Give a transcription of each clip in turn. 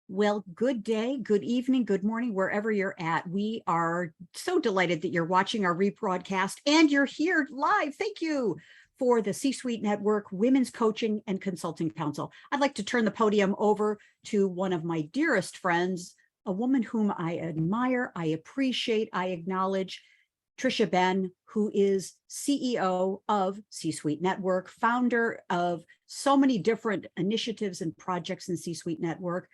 Well, good day, good evening, good morning, wherever you're at. We are so delighted that you're watching our rebroadcast and you're here live. Thank you for the C-Suite Network Women's Coaching and Consulting Council. I'd like to turn the podium over to one of my dearest friends, a woman whom I admire, I appreciate, I acknowledge, Trisha Ben, who is CEO of C-Suite Network, founder of so many different initiatives and projects in C-Suite Network.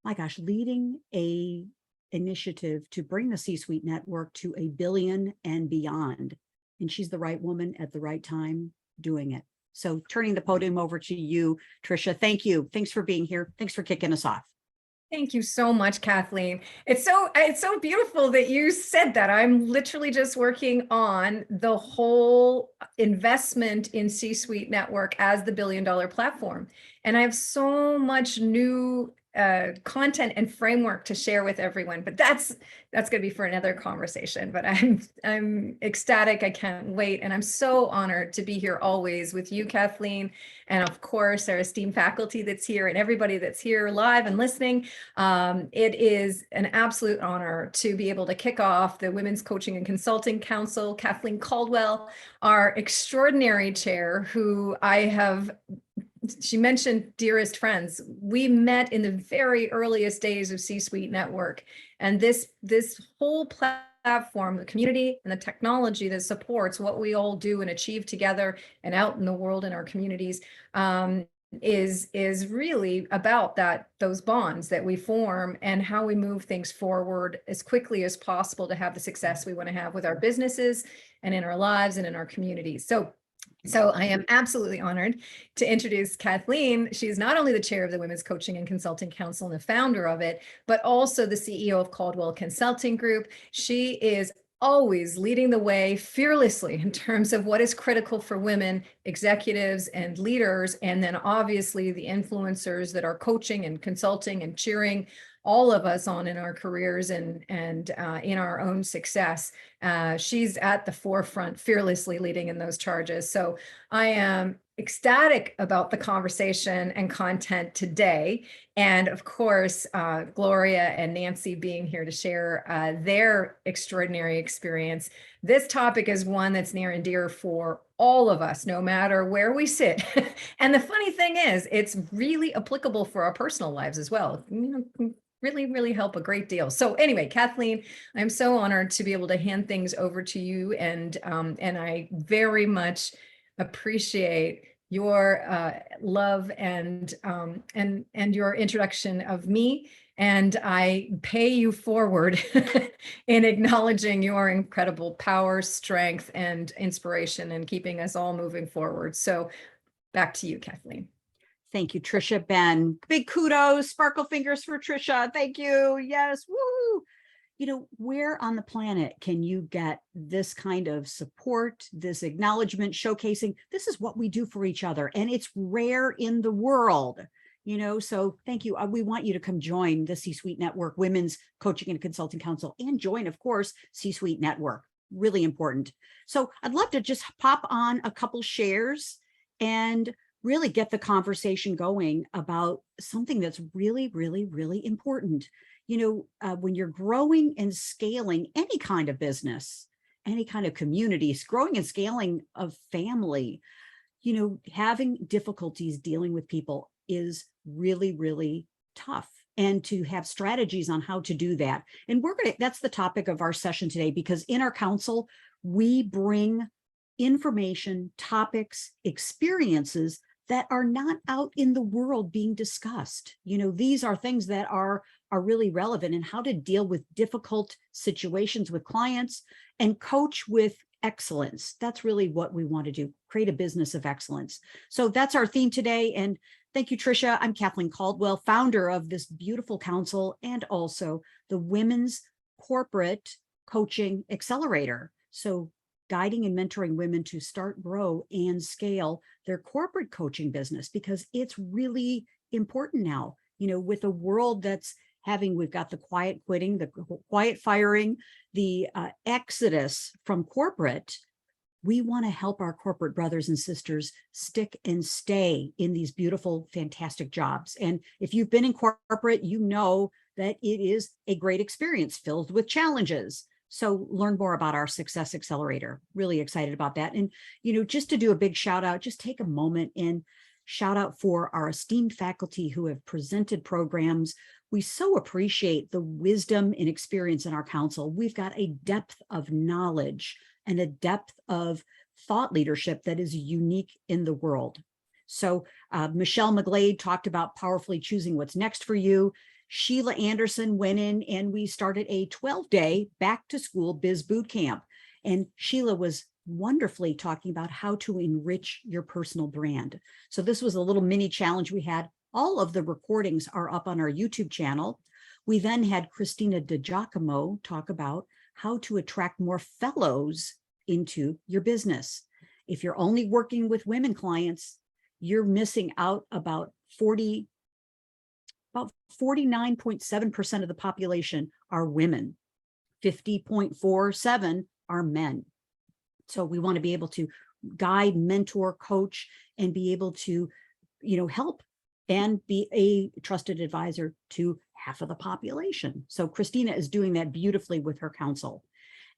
My gosh, leading a initiative to bring the C-Suite Network to 1 billion and beyond. And she's the right woman at the right time doing it. So turning the podium over to you, Trisha. Thank you. Thanks for being here. Thanks for kicking us off. Thank you so much, Kathleen. It's so beautiful that you said that. I'm literally just working on the whole investment in C-Suite Network as the billion-dollar platform. And I have so much new content and framework to share with everyone, but that's going to be for another conversation. But I'm ecstatic. I can't wait, and I'm so honored to be here always with you, Kathleen, and of course our esteemed faculty that's here and everybody that's here live and listening. It is an absolute honor to be able to kick off the Women's Coaching and Consulting Council. Kathleen Caldwell, our extraordinary chair, who she mentioned dearest friends. We met in the very earliest days of C-Suite Network. And this whole platform, the community and the technology that supports what we all do and achieve together and out in the world in our communities, is really about those bonds that we form and how we move things forward as quickly as possible to have the success we want to have with our businesses and in our lives and in our communities. So I am absolutely honored to introduce Kathleen. She's not only the chair of the Women's Coaching and Consulting Council and the founder of it, but also the CEO of Caldwell Consulting Group. She is always leading the way fearlessly in terms of what is critical for women, executives and leaders, and then obviously the influencers that are coaching and consulting and cheering all of us on in our careers and in our own success. She's at the forefront, fearlessly leading in those charges. So I am ecstatic about the conversation and content today. And of course, Gloria and Nancy being here to share their extraordinary experience. This topic is one that's near and dear for all of us, no matter where we sit. And the funny thing is, it's really applicable for our personal lives as well. Really help a great deal. So anyway, Kathleen, I'm so honored to be able to hand things over to you, and I very much appreciate your love and your introduction of me, and I pay you forward in acknowledging your incredible power, strength, and inspiration in keeping us all moving forward. So back to you, Kathleen. Thank you, Trisha Ben. Big kudos, sparkle fingers for Trisha. Thank you. Yes. Woo. You know, where on the planet can you get this kind of support, this acknowledgement, showcasing? This is what we do for each other, and it's rare in the world. So thank you. We want you to come join the C-Suite Network Women's Coaching and Consulting Council, and join, of course, C-Suite Network. Really important. So I'd love to just pop on a couple shares and really get the conversation going about something that's really important. When you're growing and scaling any kind of business, any kind of communities, growing and scaling of family, having difficulties dealing with people is really tough. And to have strategies on how to do that. And that's the topic of our session today, because in our council, we bring information, topics, experiences that are not out in the world being discussed. These are things that are really relevant in how to deal with difficult situations with clients and coach with excellence. That's really what we want to do, create a business of excellence. So that's our theme today. And thank you, Trisha. I'm Kathleen Caldwell, founder of this beautiful council and also the Women's Corporate Coaching Accelerator. So guiding and mentoring women to start, grow, and scale their corporate coaching business, because it's really important now, with a world that's we've got the quiet quitting, the quiet firing, the exodus from corporate. We want to help our corporate brothers and sisters stick and stay in these beautiful, fantastic jobs. And if you've been in corporate, you know that it is a great experience filled with challenges. So learn more about our Success Accelerator. Really excited about that. And, just to do a big shout out, just take a moment and shout out for our esteemed faculty who have presented programs. We so appreciate the wisdom and experience in our council. We've got a depth of knowledge and a depth of thought leadership that is unique in the world. So Michelle McGlade talked about powerfully choosing what's next for you. Sheila Anderson went in and we started a 12-day back to school biz boot camp. And Sheila was wonderfully talking about how to enrich your personal brand. So this was a little mini challenge we had. All of the recordings are up on our YouTube channel. We then had Christina DiGiacomo talk about how to attract more fellows into your business. If you're only working with women clients, you're missing out about 49.7% of the population are women. 50.47 are men. So we want to be able to guide, mentor, coach, and be able to, help and be a trusted advisor to half of the population. So Christina is doing that beautifully with her council.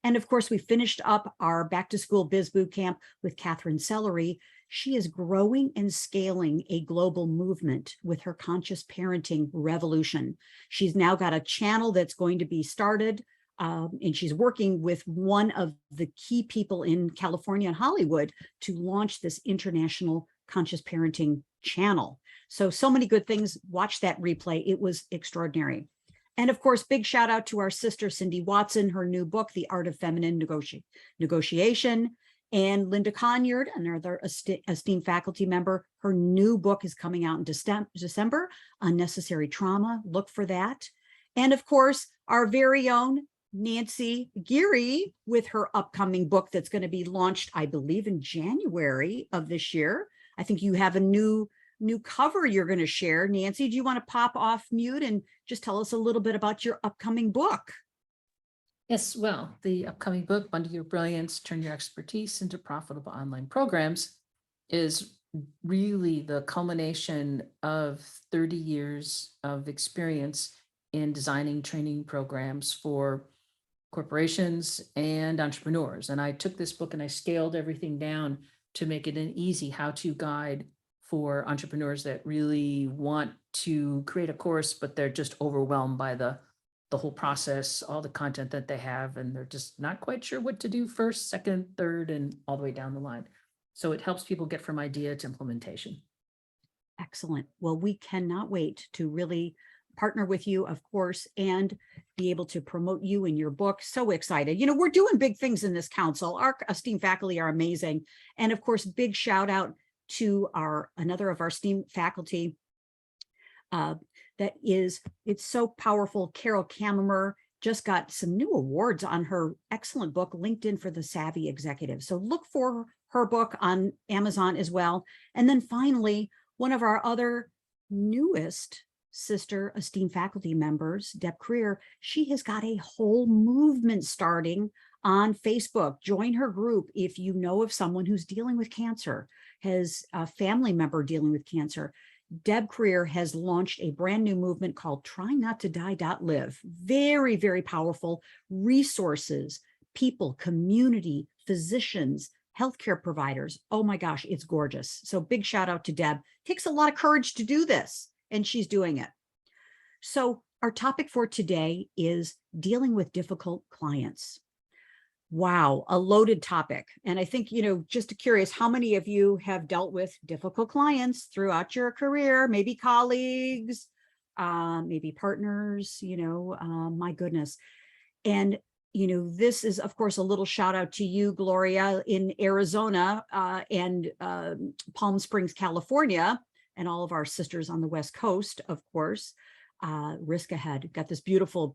And of course, we finished up our back to school biz boot camp with Catherine Sellery. She is growing and scaling a global movement with her conscious parenting revolution. She's now got a channel that's going to be started, and she's working with one of the key people in California and Hollywood to launch this international conscious parenting channel. So many good things. Watch that replay. It was extraordinary. And of course, big shout out to our sister, Cindy Watson, her new book, The Art of Feminine Negotiation, and Linda Conyard, another esteemed faculty member. Her new book is coming out in December, Unnecessary Trauma. Look for that. And of course, our very own Nancy Geary with her upcoming book that's going to be launched, I believe, in January of this year. I think you have a new cover you're going to share. Nancy, do you want to pop off mute and just tell us a little bit about your upcoming book? Yes, well, the upcoming book, Bundle Your Brilliance, Turn Your Expertise into Profitable Online Programs, is really the culmination of 30 years of experience in designing training programs for corporations and entrepreneurs. And I took this book and I scaled everything down to make it an easy how-to guide for entrepreneurs that really want to create a course, but they're just overwhelmed by the whole process, all the content that they have, and they're just not quite sure what to do first, second, third, and all the way down the line. So it helps people get from idea to implementation. Excellent. Well, we cannot wait to really partner with you, of course, and be able to promote you in your book. So excited. We're doing big things in this council. Our esteemed faculty are amazing. And of course, big shout out to another of our esteemed faculty, it's so powerful. Carol Kammerer just got some new awards on her excellent book, LinkedIn for the Savvy Executive. So look for her book on Amazon as well. And then finally, one of our other newest sister esteemed faculty members, Deb Creer, she has got a whole movement starting on Facebook. Join her group if you know of someone who's dealing with cancer, has a family member dealing with cancer. Deb Creer has launched a brand new movement called trynottodie.live. Very, very powerful resources, people, community, physicians, healthcare providers. Oh my gosh, it's gorgeous. So big shout out to Deb. Takes a lot of courage to do this, and she's doing it. So our topic for today is dealing with difficult clients. Wow, a loaded topic. And I think, just curious, how many of you have dealt with difficult clients throughout your career, maybe colleagues, maybe partners, my goodness. And, this is, of course, a little shout out to you, Gloria, in Arizona and Palm Springs, California, and all of our sisters on the West Coast, of course. Risk ahead. Got this beautiful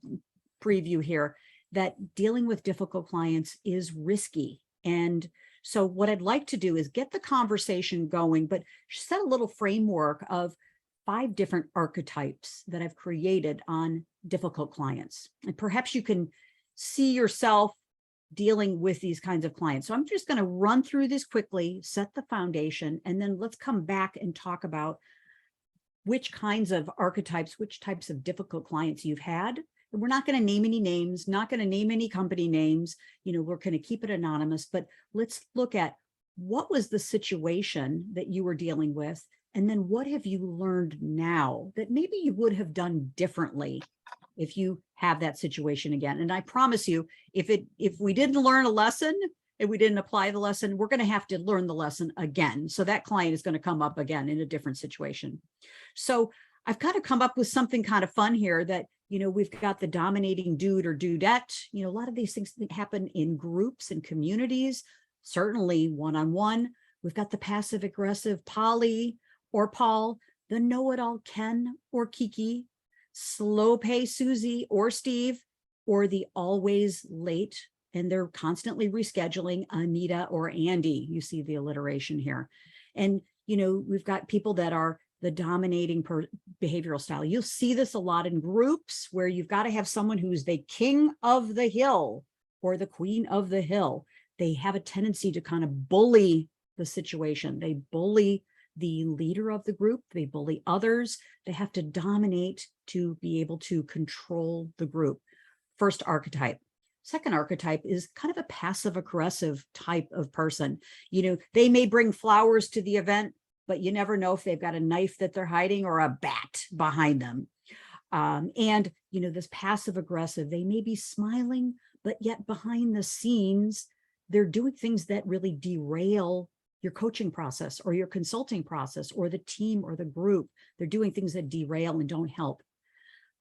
preview here that dealing with difficult clients is risky. And so what I'd like to do is get the conversation going, but set a little framework of 5 different archetypes that I've created on difficult clients. And perhaps you can see yourself dealing with these kinds of clients. So I'm just going to run through this quickly, set the foundation, and then let's come back and talk about which kinds of archetypes, which types of difficult clients you've had. We're not going to name any names, not going to name any company names. We're going to keep it anonymous, but let's look at what was the situation that you were dealing with, and then what have you learned now that maybe you would have done differently if you have that situation again. And I promise you, if we didn't learn a lesson and we didn't apply the lesson, we're going to have to learn the lesson again. So that client is going to come up again in a different situation. So I've got to come up with something kind of fun here that, we've got the dominating dude or dudette. A lot of these things that happen in groups and communities, certainly one-on-one. We've got the passive aggressive Polly or Paul, the know-it-all Ken or Kiki, slow pay Susie or Steve, or the always late and they're constantly rescheduling Anita or Andy. You see the alliteration here. And, we've got people that are the dominating behavioral style. You'll see this a lot in groups where you've got to have someone who's the king of the hill or the queen of the hill. They have a tendency to kind of bully the situation. They bully the leader of the group. They bully others. They have to dominate to be able to control the group. First archetype. Second archetype is kind of a passive aggressive type of person. They may bring flowers to the event, but you never know if they've got a knife that they're hiding or a bat behind them. And this passive aggressive, they may be smiling, but yet behind the scenes, they're doing things that really derail your coaching process or your consulting process or the team or the group. They're doing things that derail and don't help.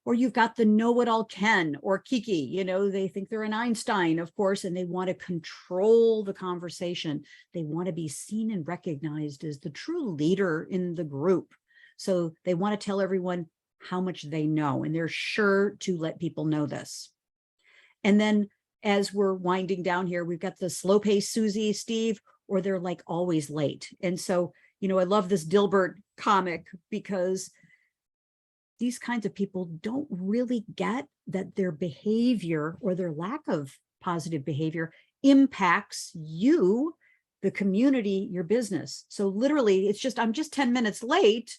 Or you've got the know-it-all Ken or Kiki, they think they're an Einstein, of course, and they want to control the conversation. They want to be seen and recognized as the true leader in the group. So they want to tell everyone how much they know, and they're sure to let people know this. And then as we're winding down here, we've got the slow pace Susie, Steve, or they're like always late. And so, I love this Dilbert comic because these kinds of people don't really get that their behavior or their lack of positive behavior impacts you, the community, your business. So literally it's just, I'm just 10 minutes late,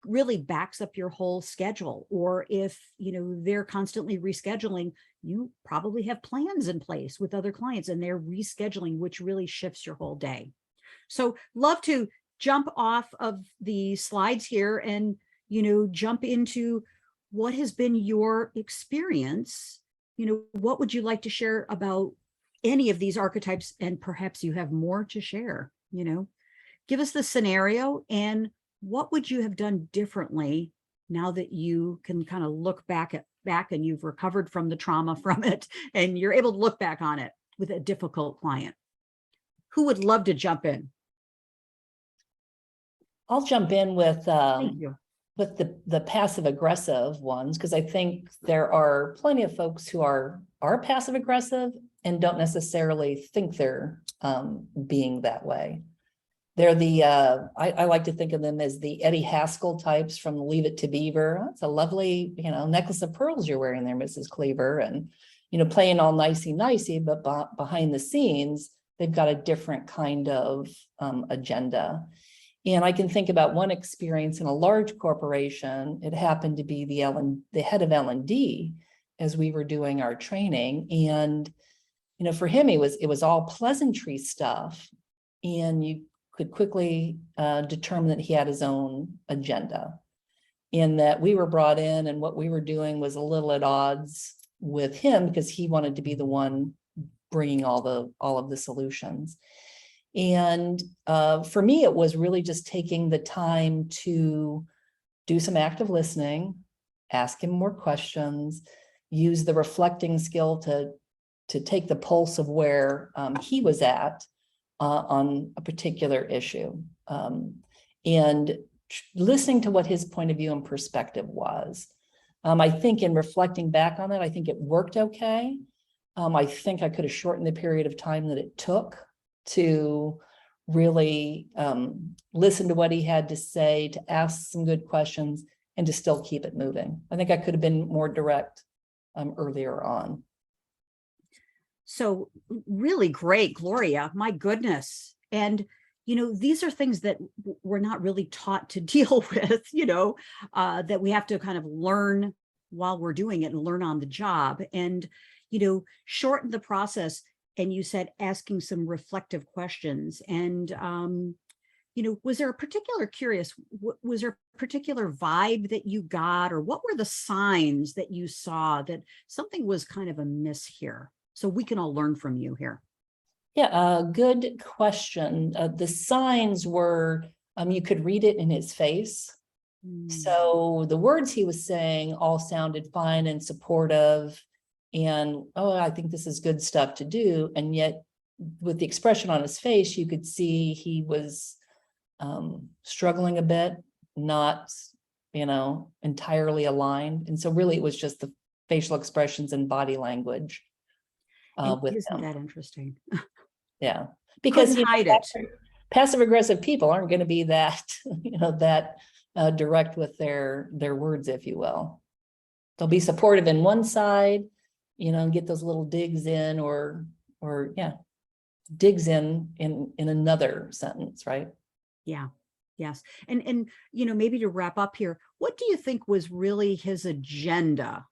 really backs up your whole schedule. Or if, they're constantly rescheduling, you probably have plans in place with other clients and they're rescheduling, which really shifts your whole day. So love to jump off of the slides here and jump into what has been your experience. What would you like to share about any of these archetypes? And perhaps you have more to share. Give us the scenario and what would you have done differently now that you can kind of look back and you've recovered from the trauma from it and you're able to look back on it with a difficult client. Who would love to jump in? I'll jump in with Thank you. with the passive aggressive ones, because I think there are plenty of folks who are passive aggressive and don't necessarily think they're being that way. They're the I like to think of them as the Eddie Haskell types from Leave It to Beaver. That's a lovely, necklace of pearls you're wearing there, Mrs. Cleaver, and playing all nicey, but behind the scenes, they've got a different kind of agenda. And I can think about one experience in a large corporation. It happened to be the head of L&D as we were doing our training. And, for him, it was all pleasantry stuff. And you could quickly determine that he had his own agenda, and that we were brought in and what we were doing was a little at odds with him because he wanted to be the one bringing all of the solutions. And for me, it was really just taking the time to do some active listening, ask him more questions, use the reflecting skill to take the pulse of where he was at on a particular issue, and listening to what his point of view and perspective was. I think in reflecting back on it, I think it worked okay. I think I could have shortened the period of time that it took to really listen to what he had to say, to ask some good questions, and to still keep it moving. I think I could have been more direct earlier on. So really great, Gloria, my goodness. And, these are things that we're not really taught to deal with, that we have to kind of learn while we're doing it and learn on the job and, shorten the process. And you said asking some reflective questions. And, was there a particular was there a particular vibe that you got, or what were the signs that you saw that something was kind of amiss here? So we can all learn from you here. Yeah, good question. The signs were, you could read it in his face. So the words he was saying all sounded fine and supportive and, oh, I think this is good stuff to do. And yet with the expression on his face, you could see he was struggling a bit, not, entirely aligned. And so really it was just the facial expressions and body language with Isn't him. that interesting? Yeah, because Couldn't hide it. passive aggressive people aren't going to be that, that direct with their words, if you will. They'll be supportive in one side, and get those little digs in or yeah, digs in another sentence, right? Yeah. Yes. And maybe to wrap up here, what do you think was really his agenda?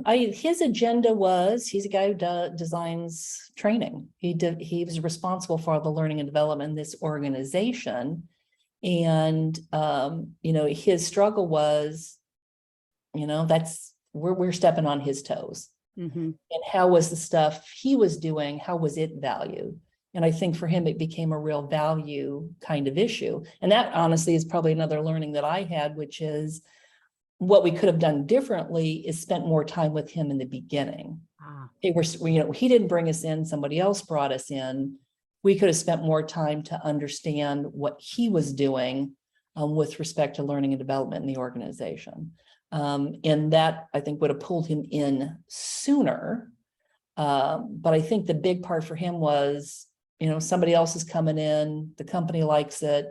His agenda was, he's a guy who designs training. He was responsible for all the learning and development in this organization. And, his struggle was, we're stepping on his toes. Mm-hmm. And how was the stuff he was doing, how was it valued? And I think for him, it became a real value kind of issue. And that honestly is probably another learning that I had, which is what we could have done differently is spent more time with him in the beginning. He didn't bring us in, somebody else brought us in. We could have spent more time to understand what he was doing with respect to learning and development in the organization. And that I think would have pulled him in sooner. But I think the big part for him was, somebody else is coming in, the company likes it.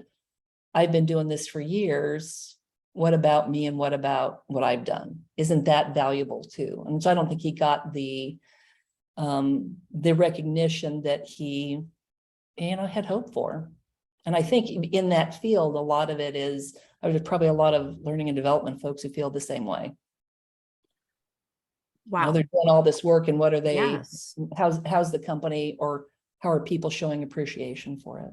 I've been doing this for years. What about me and what about what I've done? Isn't that valuable too? And so I don't think he got the recognition that he, had hoped for. And I think in that field, a lot of it is, there's probably a lot of learning and development folks who feel the same way. Wow. They're doing all this work and what are they, Yes. how's the company or how are people showing appreciation for it?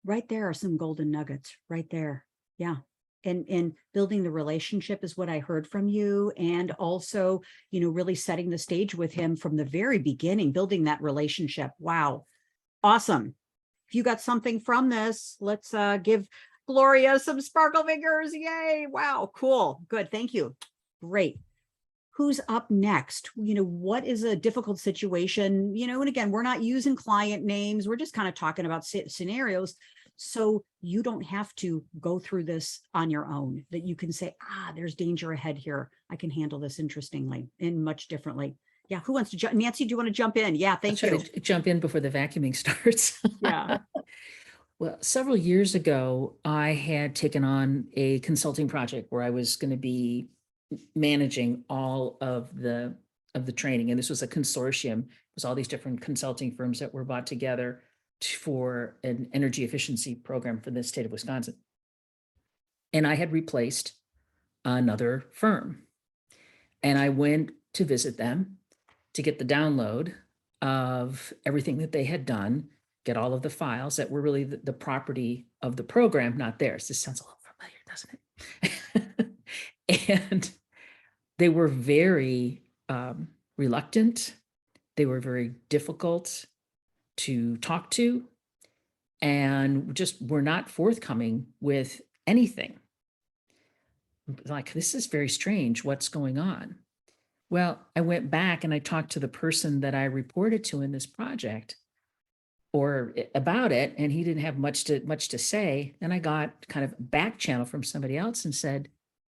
Right there are some golden nuggets right there. Yeah. And building the relationship is what I heard from you. And also, really setting the stage with him from the very beginning, building that relationship. Wow. Awesome. If you got something from this, let's give Gloria some sparkle fingers. Yay. Wow. Cool. Good. Thank you. Great. Who's up next? What is a difficult situation? And again, we're not using client names. We're just kind of talking about scenarios. So you don't have to go through this on your own, that you can say, there's danger ahead here. I can handle this interestingly and much differently. Yeah. Who wants to jump? Nancy, do you want to jump in? Yeah. Thank you. Jump in before the vacuuming starts. Yeah. Well, several years ago, I had taken on a consulting project where I was going to be managing all of the training. And this was a consortium. It was all these different consulting firms that were brought together for an energy efficiency program for the state of Wisconsin. And I had replaced another firm. And I went to visit them to get the download of everything that they had done, get all of the files that were really the property of the program, not theirs. This sounds a little familiar, doesn't it? And they were very reluctant. They were very difficult to talk to, and just were not forthcoming with anything. Like, this is very strange. What's going on? Well, I went back and I talked to the person that I reported to in this project or about it, and he didn't have much to say. Then I got kind of back channel from somebody else and said,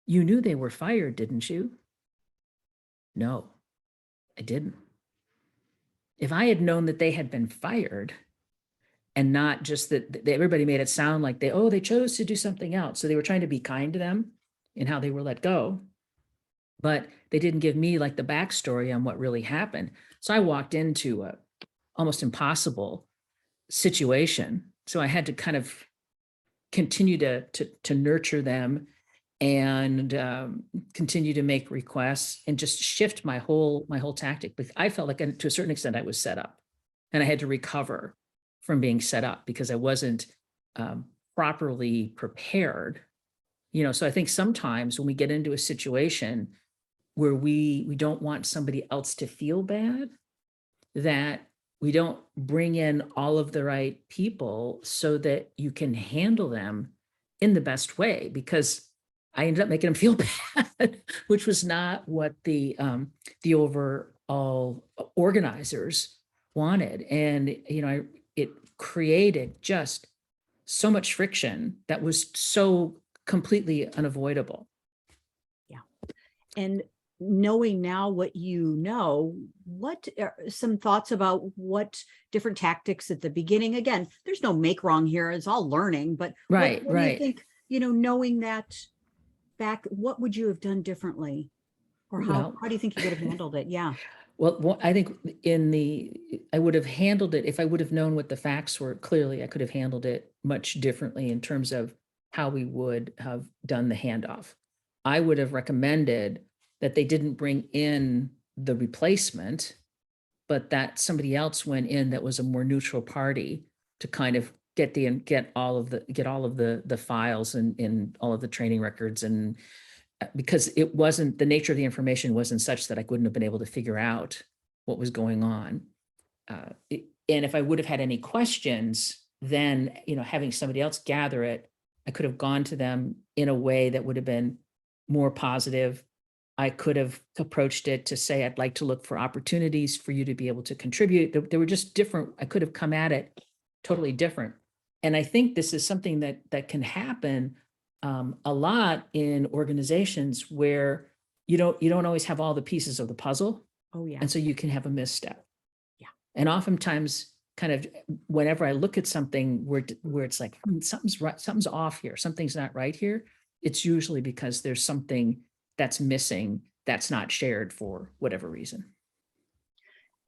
"You knew they were fired, didn't you?" No, I didn't. If I had known that they had been fired and not just that everybody made it sound like they chose to do something else. So they were trying to be kind to them in how they were let go. but they didn't give me like the backstory on what really happened. So I walked into a almost impossible situation. So I had to kind of continue to nurture them and continue to make requests and just shift my whole tactic. Because I felt like to a certain extent I was set up, and I had to recover from being set up because I wasn't properly prepared. You know, so I think sometimes when we get into a situation where we don't want somebody else to feel bad, that we don't bring in all of the right people so that you can handle them in the best way, because I ended up making them feel bad, which was not what the overall organizers wanted. And, you know, it created just so much friction that was so completely unavoidable. Yeah. And knowing now what you know, what are some thoughts about what different tactics at the beginning? Again, there's no make wrong here. It's all learning, but Right, what do you right. think, you know, knowing that back, what would you have done differently? Or Well, how do you think you would have handled it? Yeah. well, I think I would have handled it if I would have known what the facts were. Clearly, I could have handled it much differently in terms of how we would have done the handoff. I would have recommended that they didn't bring in the replacement, but that somebody else went in that was a more neutral party to kind of get all of the files and all of the training records, and because it wasn't, the nature of the information wasn't such that I wouldn't have been able to figure out what was going on. And if I would have had any questions, then, you know, having somebody else gather it, I could have gone to them in a way that would have been more positive. I could have approached it to say, I'd like to look for opportunities for you to be able to contribute. There were just different, I could have come at it totally different. And I think this is something that can happen a lot in organizations where you don't always have all the pieces of the puzzle. Oh, yeah. And so you can have a misstep. Yeah. And oftentimes, kind of whenever I look at something where it's like, something's right, something's off here, something's not right here, it's usually because there's something that's missing, that's not shared for whatever reason.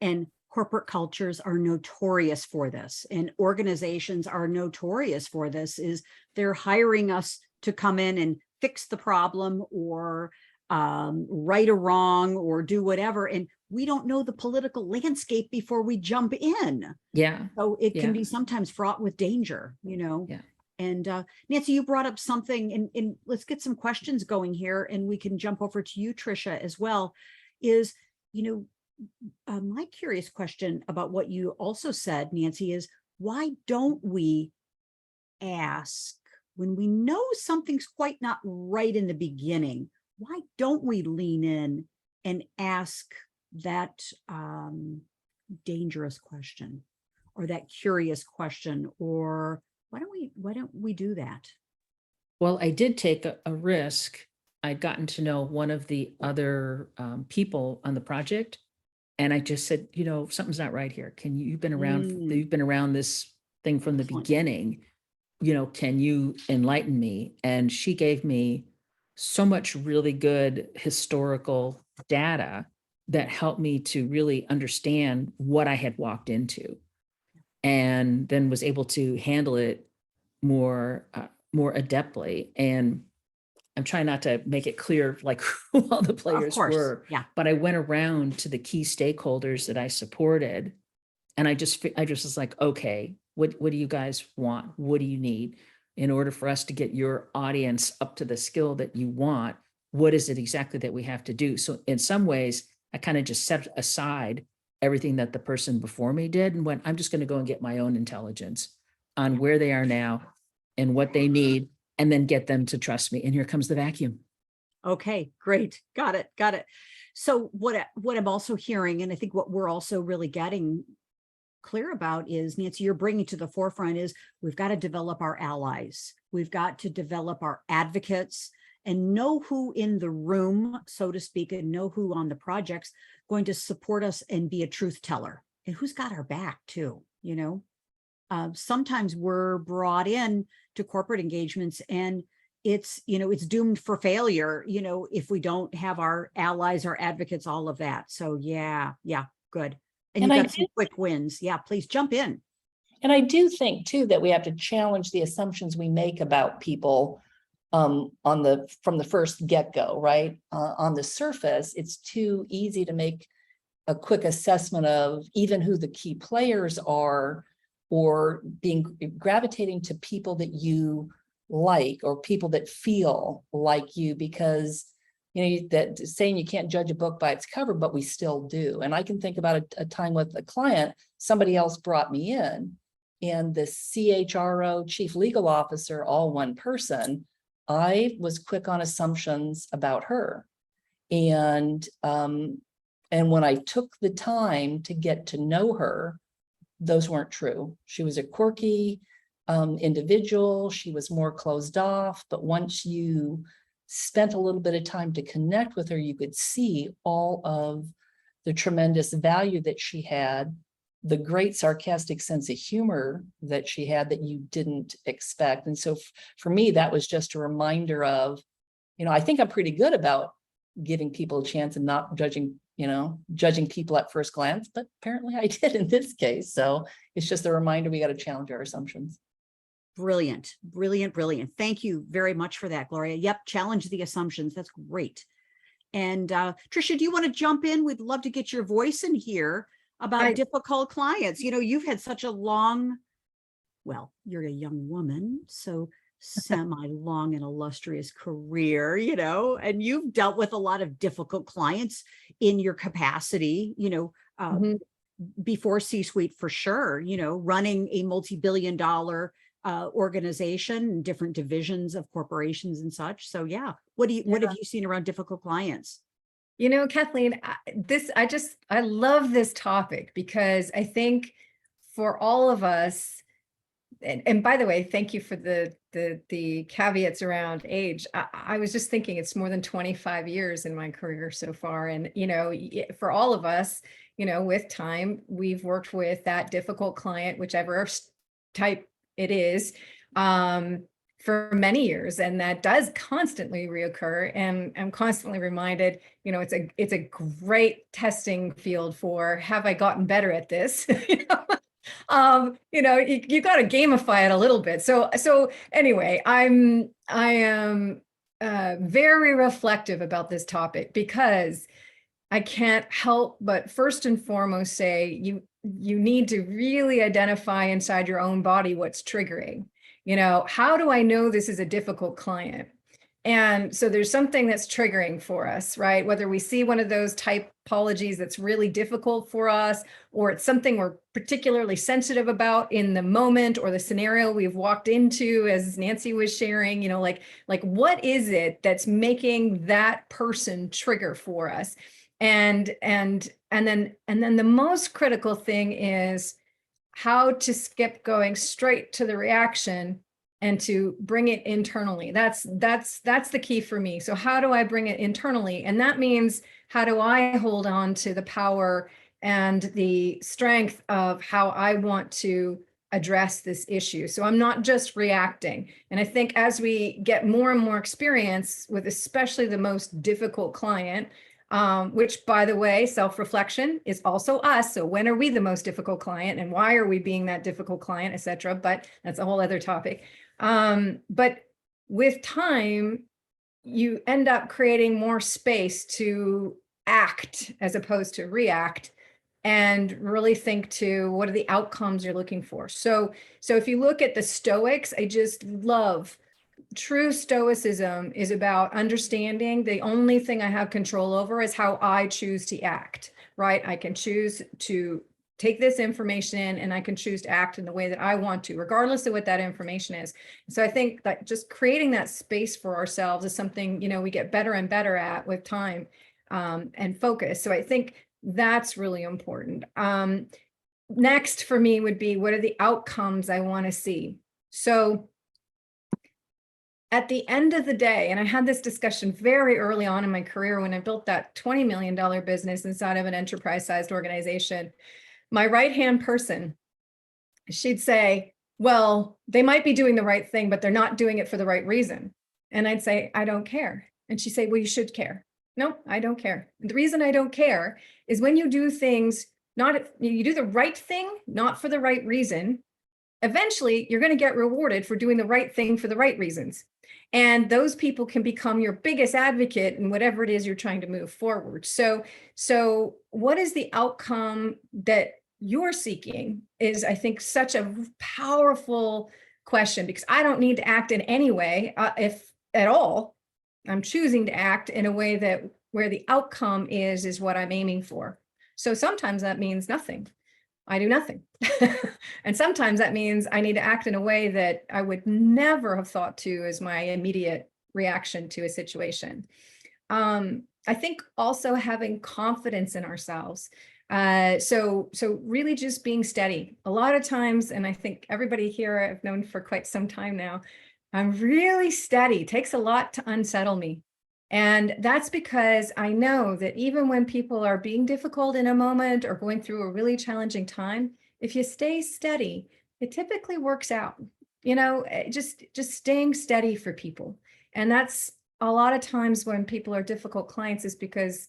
And corporate cultures are notorious for this, and organizations are notorious for this, is they're hiring us to come in and fix the problem or right a wrong or do whatever. And we don't know the political landscape before we jump in. Yeah. So it can Yeah. be sometimes fraught with danger, you know? Yeah. And Nancy, you brought up something, and let's get some questions going here, and we can jump over to you, Tricia, as well, is, you know, my curious question about what you also said, Nancy, is why don't we ask when we know something's quite not right in the beginning? Why don't we lean in and ask that dangerous question or that curious question? Or why don't we do that? Well, I did take a risk. I'd gotten to know one of the other people on the project, and I just said, you know, something's not right here. You've been around this thing from the Excellent. beginning, you know, can you enlighten me? And she gave me so much really good historical data that helped me to really understand what I had walked into, and then was able to handle it more adeptly. And I'm trying not to make it clear like who all the Of players course. were, Yeah. but I went around to the key stakeholders that I supported, and I just was like, okay, what do you guys want? What do you need in order for us to get your audience up to the skill that you want? What is it exactly that we have to do? So in some ways, I kind of just set aside everything that the person before me did and went, I'm just going to go and get my own intelligence on where they are now and what they need, and then get them to trust me. And here comes the vacuum. Okay, great. Got it. Got it. So what I'm also hearing, and I think what we're also really getting clear about is, Nancy, you're bringing to the forefront is we've got to develop our allies. We've got to develop our advocates and know who in the room, so to speak, and know who on the project's going to support us and be a truth teller, and who's got our back too, you know? Sometimes we're brought in to corporate engagements and it's, it's doomed for failure, if we don't have our allies, our advocates, all of that. So yeah, good. And And you've I got some quick wins. Yeah, please jump in. And I do think too that we have to challenge the assumptions we make about people from the first get-go, right? On the surface, it's too easy to make a quick assessment of even who the key players are, or gravitating to people that you like or people that feel like you, because that saying you can't judge a book by its cover, but we still do. And I can think about a time with a client, somebody else brought me in, and the CHRO, chief legal officer, all one person. I was quick on assumptions about her. And when I took the time to get to know her, those weren't true. She was a quirky individual. She was more closed off, but once you spent a little bit of time to connect with her, you could see all of the tremendous value that she had, the great sarcastic sense of humor that she had that you didn't expect. And so for me, that was just a reminder of, I think I'm pretty good about giving people a chance and not judging people at first glance, but apparently I did in this case. So it's just a reminder we got to challenge our assumptions. Brilliant, brilliant, brilliant. Thank you very much for that, Gloria. Yep, challenge the assumptions. That's great. And Tricia, do you want to jump in? We'd love to get your voice in here about difficult clients. You've had such a long, well, you're a young woman, so semi-long and illustrious career, and you've dealt with a lot of difficult clients in your capacity, before C-suite for sure, running a multi-billion-dollar organization, different divisions of corporations and such. So yeah, what have you seen around difficult clients? Kathleen, I love this topic because I think for all of us, and by the way, thank you for the caveats around age. I was just thinking it's more than 25 years in my career so far. And, for all of us, with time, we've worked with that difficult client, whichever type it is, for many years, and that does constantly reoccur. And I'm constantly reminded, it's a great testing field for, have I gotten better at this? You got to gamify it a little bit. So anyway, I am very reflective about this topic because I can't help but first and foremost say you need to really identify inside your own body what's triggering. How do I know this is a difficult client? And so there's something that's triggering for us, right? Whether we see one of those typologies that's really difficult for us, or it's something we're particularly sensitive about in the moment or the scenario we've walked into, as Nancy was sharing, like what is it that's making that person trigger for us? And then the most critical thing is how to skip going straight to the reaction and to bring it internally. That's the key for me. So how do I bring it internally? And that means, how do I hold on to the power and the strength of how I want to address this issue? So I'm not just reacting. And I think as we get more and more experience with especially the most difficult client, which, by the way, self-reflection is also us. So when are we the most difficult client, and why are we being that difficult client, et cetera? But that's a whole other topic. But with time, you end up creating more space to act as opposed to react, and really think to what are the outcomes you're looking for. So if you look at the Stoics, I just love true stoicism is about understanding the only thing I have control over is how I choose to act, right? I can choose to take this information in, and I can choose to act in the way that I want to, regardless of what that information is. So I think that just creating that space for ourselves is something, we get better and better at with time and focus. So I think that's really important. Next for me would be, what are the outcomes I want to see? So at the end of the day, and I had this discussion very early on in my career when I built that $20 million business inside of an enterprise-sized organization, my right-hand person, she'd say, well, they might be doing the right thing, but they're not doing it for the right reason. And I'd say, I don't care. And she'd say, well, you should care. No, I don't care. The reason I don't care is when you do things, you do the right thing, not for the right reason, eventually you're going to get rewarded for doing the right thing for the right reasons. And those people can become your biggest advocate in whatever it is you're trying to move forward. So what is the outcome that you're seeking is, I think, such a powerful question, because I don't need to act in any way, if at all. I'm choosing to act in a way that where the outcome is what I'm aiming for. So sometimes that means nothing. I do nothing. And sometimes that means I need to act in a way that I would never have thought to as my immediate reaction to a situation. I think also having confidence in ourselves. So really just being steady. A lot of times, and I think everybody here I've known for quite some time now, I'm really steady. It takes a lot to unsettle me. And that's because I know that even when people are being difficult in a moment or going through a really challenging time, if you stay steady, it typically works out. Just staying steady for people. And that's a lot of times when people are difficult clients is because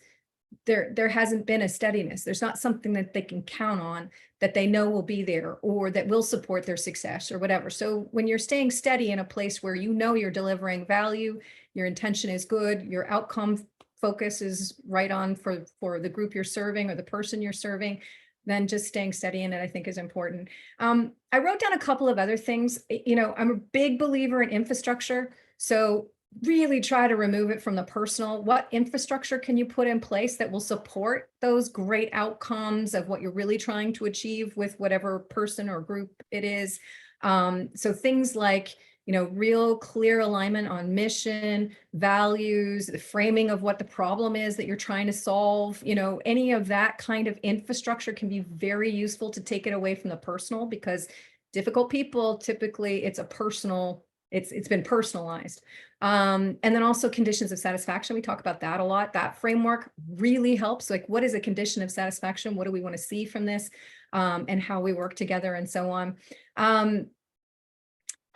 there hasn't been a steadiness. There's not something that they can count on that they know will be there or that will support their success or whatever. So when you're staying steady in a place where you know you're delivering value, your intention is good, your outcome focus is right on for the group you're serving or the person you're serving, then just staying steady in it, I think, is important. I wrote down a couple of other things. I'm a big believer in infrastructure. So really try to remove it from the personal. What infrastructure can you put in place that will support those great outcomes of what you're really trying to achieve with whatever person or group it is? So things like, real clear alignment on mission, values, the framing of what the problem is that you're trying to solve, any of that kind of infrastructure can be very useful to take it away from the personal, because difficult people, typically it's been personalized. And then also conditions of satisfaction. We talk about that a lot. That framework really helps. Like, what is a condition of satisfaction? What do we want to see from this? And how we work together and so on. I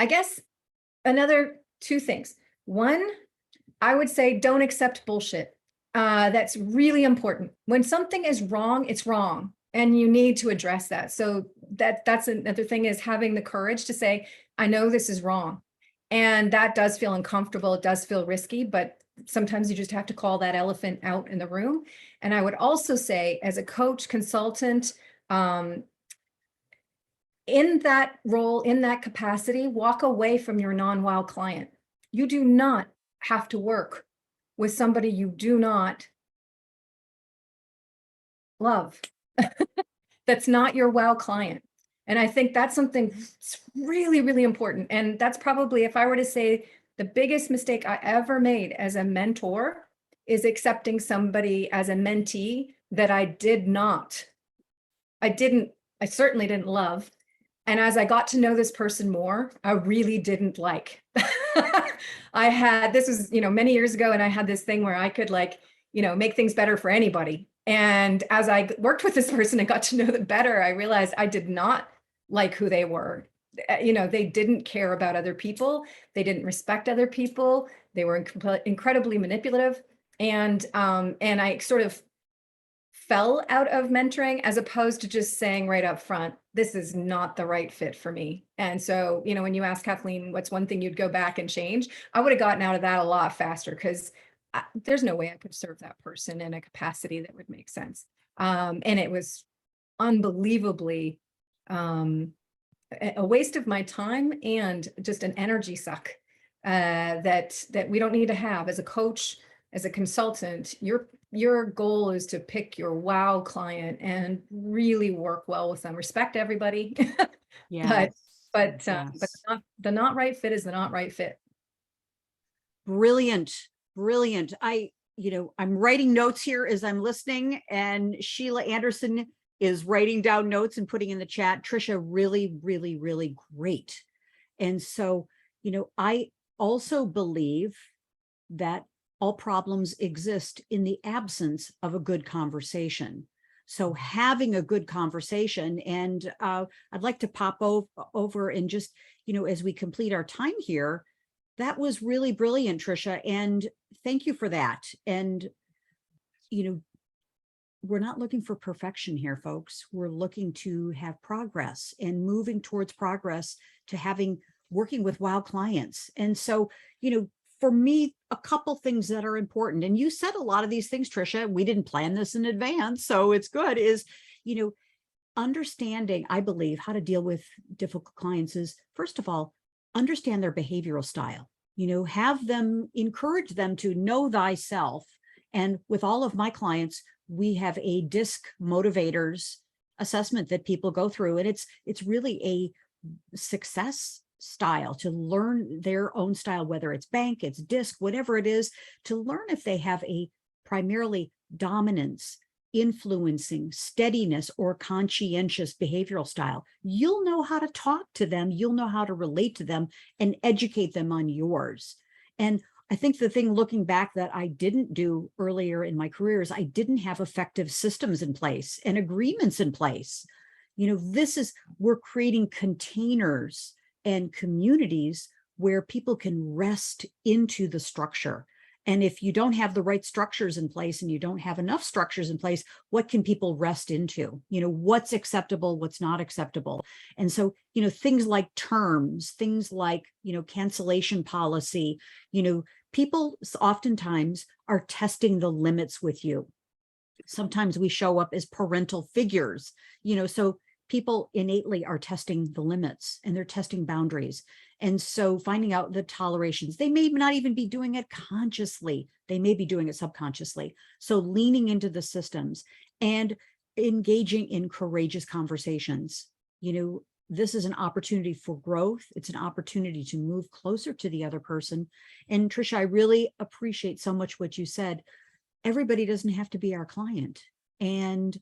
guess another two things. One, I would say don't accept bullshit. That's really important. When something is wrong, it's wrong. And you need to address that. So that's another thing, is having the courage to say, I know this is wrong. And that does feel uncomfortable. It does feel risky, but sometimes you just have to call that elephant out in the room. And I would also say, as a coach, consultant, in that role, in that capacity, walk away from your non-wow client. You do not have to work with somebody you do not love. That's not your wow client. And I think that's something that's really, really important. And that's probably, if I were to say, the biggest mistake I ever made as a mentor is accepting somebody as a mentee that I certainly didn't love. And as I got to know this person more, I really didn't like. This was, many years ago, and I had this thing where I could make things better for anybody. And as I worked with this person and got to know them better, I realized I did not like who they were. They didn't care about other people. They didn't respect other people. They were incredibly manipulative. And I sort of fell out of mentoring, as opposed to just saying right up front, this is not the right fit for me. And so, when you ask Kathleen, what's one thing you'd go back and change? I would have gotten out of that a lot faster, because there's no way I could serve that person in a capacity that would make sense. And it was unbelievably a waste of my time and just an energy suck that we don't need to have. As a coach, as a consultant, your goal is to pick your wow client and really work well with them. Respect everybody. Yes. but Yes. the not right fit is the not right fit. Brilliant. I'm writing notes here as I'm listening, and Sheila Anderson is writing down notes and putting in the chat. Trisha, really, really, really great. And so, I also believe that all problems exist in the absence of a good conversation. So having a good conversation, and I'd like to pop over and just, as we complete our time here, that was really brilliant, Trisha. And thank you for that. And, we're not looking for perfection here, folks. We're looking to have progress and moving towards progress to working with wow clients. And so, for me, a couple things that are important, and you said a lot of these things, Trisha, we didn't plan this in advance, so it's good, is, understanding, I believe, how to deal with difficult clients is, first of all, understand their behavioral style, encourage them to know thyself. And with all of my clients, we have a DISC motivators assessment that people go through. And it's really a success style to learn their own style, whether it's bank, it's DISC, whatever it is, to learn if they have a primarily dominance, influencing, steadiness, or conscientious behavioral style. You'll know how to talk to them. You'll know how to relate to them and educate them on yours. And I think the thing looking back that I didn't do earlier in my career is I didn't have effective systems in place and agreements in place. We're creating containers and communities where people can rest into the structure. And if you don't have the right structures in place and you don't have enough structures in place, what can people rest into? What's acceptable, what's not acceptable. And so, things like terms, things like, cancellation policy, people oftentimes are testing the limits with you. Sometimes we show up as parental figures, so people innately are testing the limits and they're testing boundaries. And so finding out the tolerations, they may not even be doing it consciously. They may be doing it subconsciously. So leaning into the systems and engaging in courageous conversations. This is an opportunity for growth. It's an opportunity to move closer to the other person. And Trisha, I really appreciate so much what you said. Everybody doesn't have to be our client. And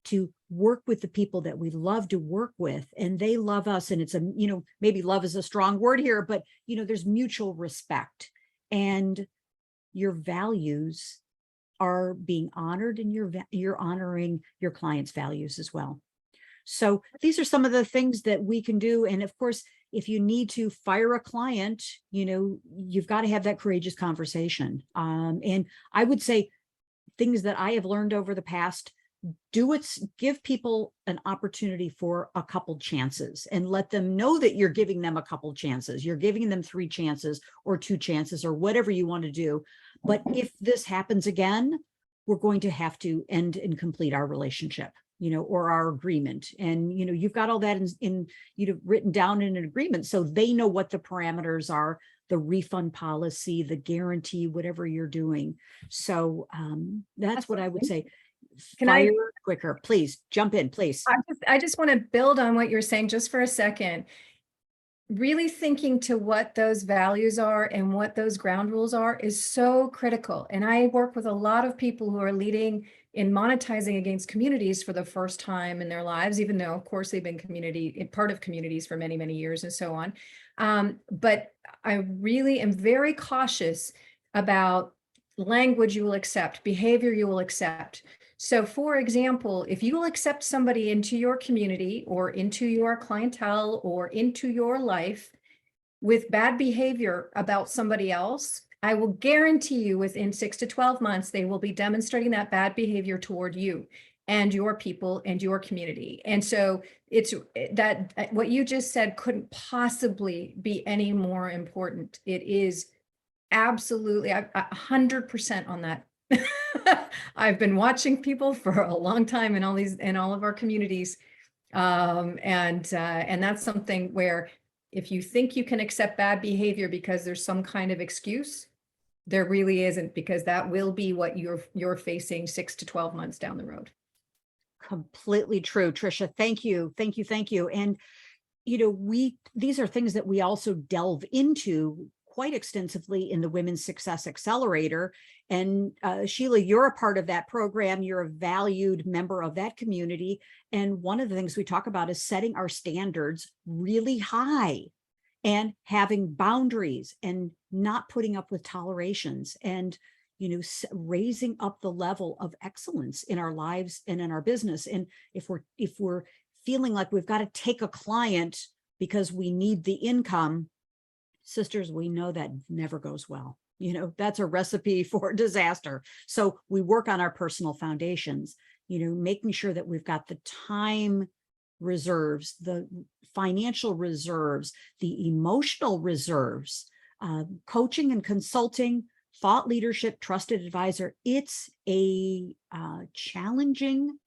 to work with the people that we love to work with and they love us. And it's maybe love is a strong word here, but there's mutual respect and your values are being honored and you're honoring your client's values as well. So these are some of the things that we can do. And of course, if you need to fire a client, you've got to have that courageous conversation. And I would say things that I have learned over the past, give people an opportunity for a couple chances and let them know that you're giving them a couple chances. You're giving them 3 chances or 2 chances or whatever you want to do. But if this happens again, we're going to have to end and complete our relationship, or our agreement. And, you've got all that in written down in an agreement. So they know what the parameters are, the refund policy, the guarantee, whatever you're doing. So that's what I would say. Can I quicker, please jump in, please. I just want to build on what you're saying just for a second. Really thinking to what those values are and what those ground rules are is so critical. And I work with a lot of people who are leading in monetizing against communities for the first time in their lives, even though, of course, they've been part of communities for many, many years and so on. But I really am very cautious about language you will accept, behavior you will accept. So for example, if you will accept somebody into your community or into your clientele or into your life with bad behavior about somebody else, I will guarantee you within 6 to 12 months, they will be demonstrating that bad behavior toward you and your people and your community. And so it's that what you just said couldn't possibly be any more important. It is absolutely 100% on that. I've been watching people for a long time in all of our communities. And that's something where if you think you can accept bad behavior because there's some kind of excuse, there really isn't, because that will be what you're facing 6 to 12 months down the road. Completely true, Trisha. Thank you. Thank you. Thank you. And, these are things that we also delve into quite extensively in the Women's Success Accelerator. And Sheila, you're a part of that program. You're a valued member of that community. And one of the things we talk about is setting our standards really high and having boundaries and not putting up with tolerations and, raising up the level of excellence in our lives and in our business. And if we're feeling like we've got to take a client because we need the income, sisters, we know that never goes well. You know, that's a recipe for disaster. So we work on our personal foundations, you know, making sure that we've got the time reserves, the financial reserves, the emotional reserves, coaching and consulting, thought leadership, trusted advisor. It's a challenging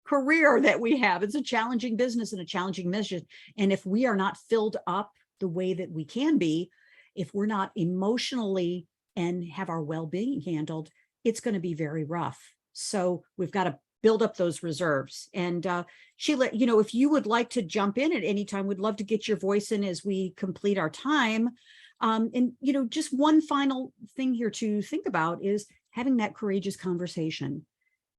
career that we have. It's a challenging business and a challenging mission. And if we are not filled up the way that we can be, if we're not emotionally and have our well-being handled, it's going to be very rough. So we've got to build up those reserves. And Sheila, you know, if you would like to jump in at any time, we'd love to get your voice in as we complete our time. And, you know, just one final thing here to think about is having that courageous conversation.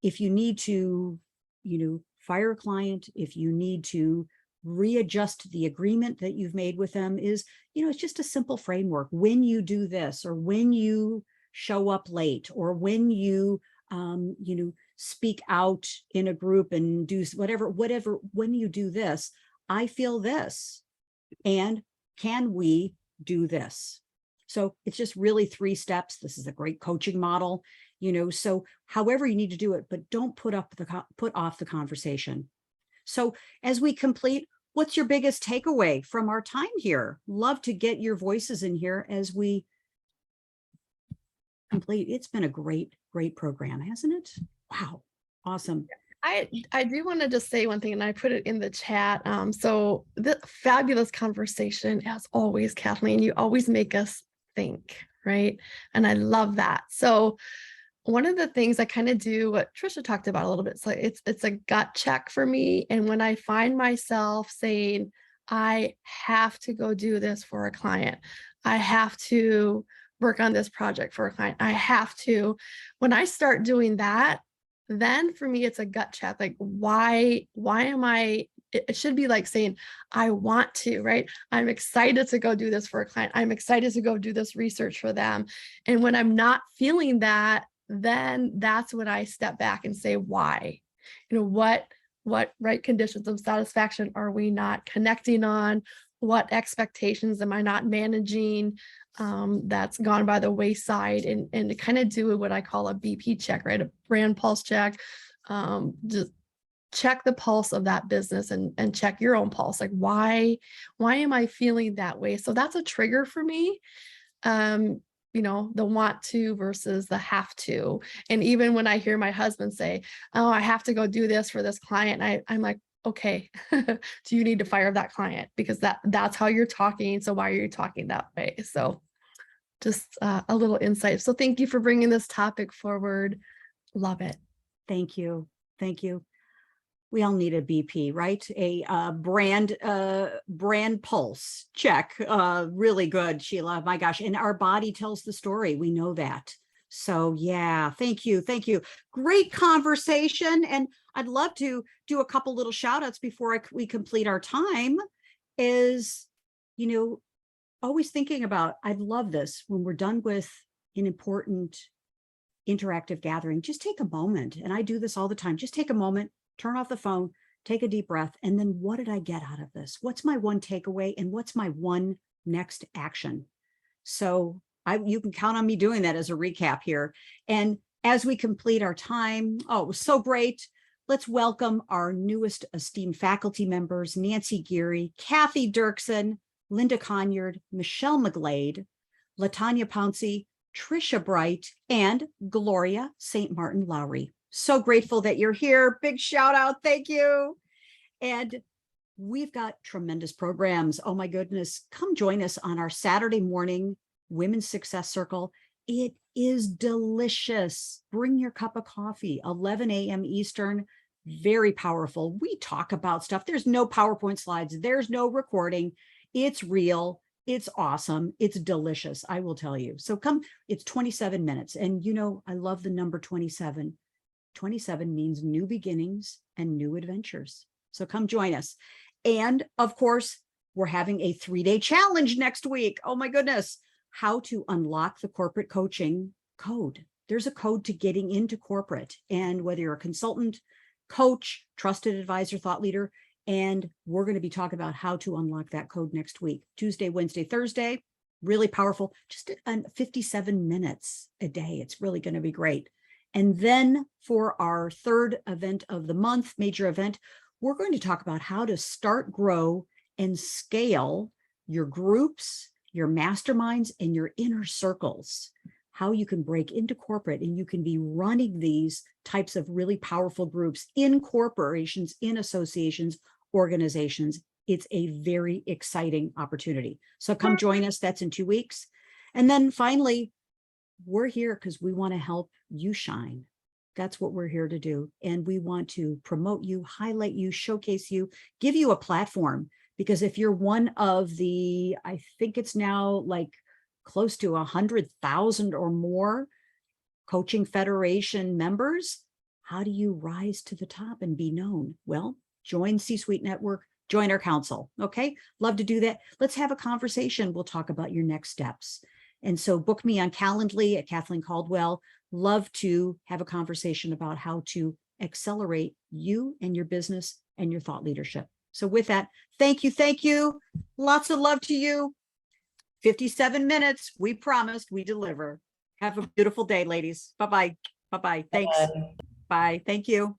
If you need to, you know, fire a client, if you need to readjust the agreement that you've made with them, is, you know, it's just a simple framework. When you do this, or when you show up late, or when you, you know, speak out in a group and do whatever, when you do this, I feel this, and can we do this? So it's just really 3 steps. This is a great coaching model, you know, so however you need to do it, but don't put off the conversation. So as we complete, what's your biggest takeaway from our time here? Love to get your voices in here as we complete. It's been a great program, hasn't it? Wow. Awesome. I do want to just say one thing, and I put it in the chat. So the fabulous conversation, as always, Kathleen, you always make us think, right? And I love that. So one of the things I kind of do, what Trisha talked about a little bit, so it's a gut check for me. And when I find myself saying, I have to go do this for a client, I have to work on this project for a client, I have to, when I start doing that, then for me, it's a gut check. Like, why am I, it should be like saying, I want to, right? I'm excited to go do this for a client. I'm excited to go do this research for them. And when I'm not feeling that, then that's when I step back and say, why? You know, what right conditions of satisfaction are we not connecting on? What expectations am I not managing? That's gone by the wayside, and to kind of do what I call a BP check, right? A brand pulse check. Just check the pulse of that business and check your own pulse. Like, why am I feeling that way? So that's a trigger for me. You know, the want to versus the have to. And even when I hear my husband say, oh, I have to go do this for this client, I'm like, okay, do you need to fire that client? Because that's how you're talking. So why are you talking that way? So just a little insight. So thank you for bringing this topic forward. Love it. Thank you. Thank you. We all need a BP, right? A brand pulse check. Really good, Sheila. My gosh. And our body tells the story. We know that. So yeah, thank you. Thank you. Great conversation. And I'd love to do a couple little shout outs before we complete our time. Is, you know, always thinking about, I'd love this when we're done with an important interactive gathering, just take a moment. And I do this all the time. Just take a moment, turn off the phone, take a deep breath. And then what did I get out of this? What's my one takeaway? And what's my one next action? So you can count on me doing that as a recap here. And as we complete our time, oh, it was so great. Let's welcome our newest esteemed faculty members, Nancy Geary, Kathy Dirksen, Linda Conyard, Michelle McGlade, LaTanya Pouncey, Trisha Bright, and Gloria St. Martin Lowry. So grateful that you're here. Big shout out. Thank you. And we've got tremendous programs. Oh my goodness. Come join us on our Saturday morning Women's Success Circle. It is delicious. Bring your cup of coffee, 11 a.m. Eastern. Very powerful. We talk about stuff. There's no PowerPoint slides. There's no recording. It's real. It's awesome. It's delicious. I will tell you. So come, it's 27 minutes. And you know, I love the number 27. 27 means new beginnings and new adventures. So come join us. And of course, we're having a 3-day challenge next week. Oh my goodness. How to unlock the corporate coaching code. There's a code to getting into corporate. And whether you're a consultant, coach, trusted advisor, thought leader, and we're going to be talking about how to unlock that code next week, Tuesday, Wednesday, Thursday, really powerful, just 57 minutes a day. It's really going to be great. And then for our third event of the month, major event, we're going to talk about how to start, grow, and scale your groups, your masterminds, and your inner circles. How you can break into corporate and you can be running these types of really powerful groups in corporations, in associations, organizations. It's a very exciting opportunity. So come join us. That's in 2 weeks. And then finally, we're here because we want to help you shine. That's what we're here to do. And we want to promote you, highlight you, showcase you, give you a platform. Because if you're one of the, I think it's now like close to 100,000 or more Coaching Federation members, how do you rise to the top and be known? Well, join C-Suite Network, join our council. Okay, love to do that. Let's have a conversation. We'll talk about your next steps. And so book me on Calendly at Kathleen Caldwell. Love to have a conversation about how to accelerate you and your business and your thought leadership. So with that, thank you. Thank you. Lots of love to you. 57 minutes. We promised, we deliver. Have a beautiful day, ladies. Bye-bye. Bye-bye. Thanks. Bye. Bye. Thank you.